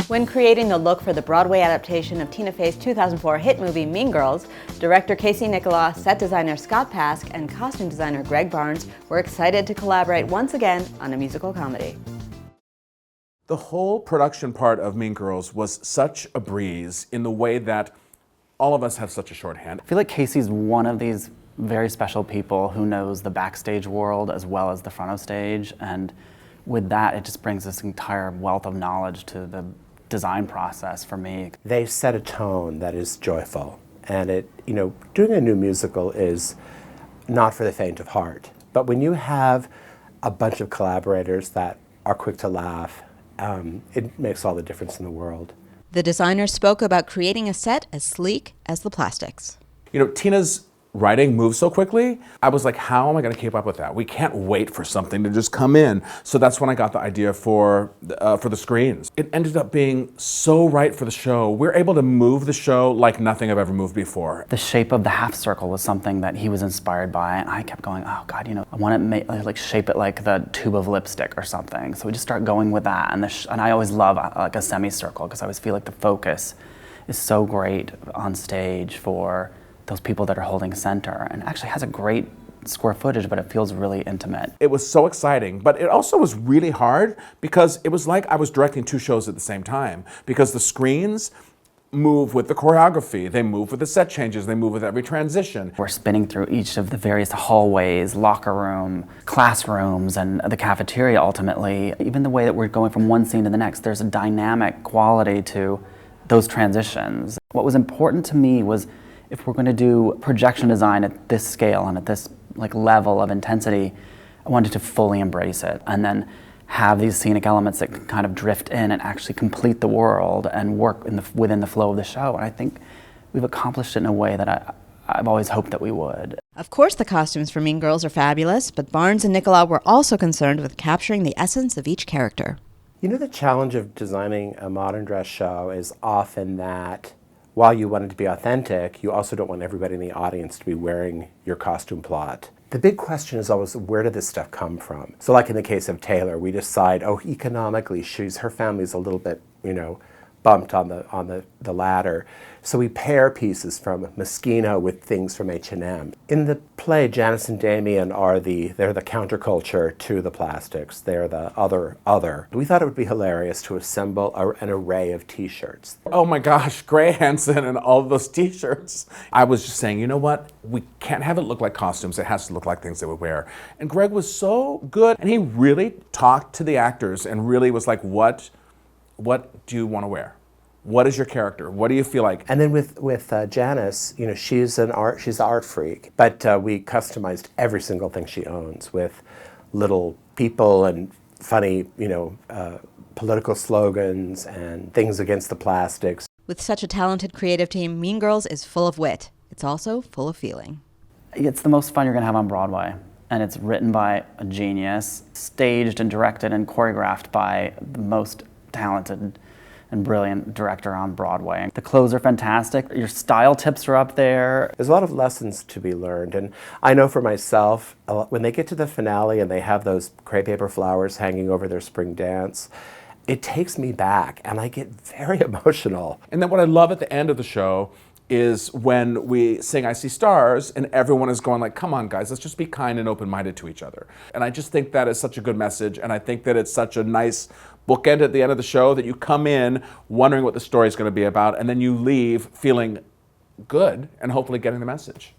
When creating the look for the Broadway adaptation of Tina Fey's 2004 hit movie Mean Girls, director Casey Nicholaw, set designer Scott Pask, and costume designer Greg Barnes were excited to collaborate once again on a musical comedy. The whole production part of Mean Girls was such a breeze in the way that all of us have such a shorthand. I feel like Casey's one of these very special people who knows the backstage world as well as the front of stage, and with that it just brings this entire wealth of knowledge to the design process for me. They set a tone that is joyful, and doing a new musical is not for the faint of heart. But when you have a bunch of collaborators that are quick to laugh, it makes all the difference in the world. The designer spoke about creating a set as sleek as the plastics. Tina's writing moves so quickly. I was like, how am I going to keep up with that? We can't wait for something to just come in. So that's when I got the idea for the screens. It ended up being so right for the show. We're able to move the show like nothing I've ever moved before. The shape of the half circle was something that he was inspired by, and I kept going, oh God, I want to shape it like the tube of lipstick or something. So we just start going with that, and I always love like a semicircle because I always feel like the focus is so great on stage for those people that are holding center, and actually has a great square footage, but it feels really intimate. It was so exciting, but it also was really hard because it was like I was directing two shows at the same time, because the screens move with the choreography, they move with the set changes, they move with every transition. We're spinning through each of the various hallways, locker room, classrooms, and the cafeteria ultimately. Even the way that we're going from one scene to the next, there's a dynamic quality to those transitions. What was important to me was, if we're going to do projection design at this scale and at this level of intensity, I wanted to fully embrace it and then have these scenic elements that can kind of drift in and actually complete the world and work within the flow of the show. And I think we've accomplished it in a way that I've always hoped that we would. Of course the costumes for Mean Girls are fabulous, but Barnes and Nicholaw were also concerned with capturing the essence of each character. The challenge of designing a modern dress show is often that while you want it to be authentic, you also don't want everybody in the audience to be wearing your costume plot. The big question is always, where did this stuff come from? So like in the case of Taylor, we decide, economically, her family's a little bit, bumped on the ladder. So we pair pieces from Moschino with things from H&M. In the play, Janice and Damien they're the counterculture to the plastics. They're the other. We thought it would be hilarious to assemble an array of t-shirts. Oh my gosh, Gray Hansen and all those t-shirts. I was just saying, you know what? We can't have it look like costumes. It has to look like things they would wear. And Greg was so good, and he really talked to the actors and really was like, what do you want to wear? What is your character? What do you feel like? And then with Janice, she's an art freak, but we customized every single thing she owns with little people and funny, political slogans and things against the plastics. With such a talented creative team, Mean Girls is full of wit. It's also full of feeling. It's the most fun you're going to have on Broadway. And it's written by a genius, staged and directed and choreographed by the most talented and brilliant director on Broadway. The clothes are fantastic. Your style tips are up there. There's a lot of lessons to be learned, and I know for myself, when they get to the finale and they have those crepe paper flowers hanging over their spring dance, it takes me back and I get very emotional. And then what I love at the end of the show is when we sing I See Stars and everyone is going like, come on guys, let's just be kind and open-minded to each other. And I just think that is such a good message, and I think that it's such a nice bookend at the end of the show that you come in wondering what the story is going to be about, and then you leave feeling good and hopefully getting the message.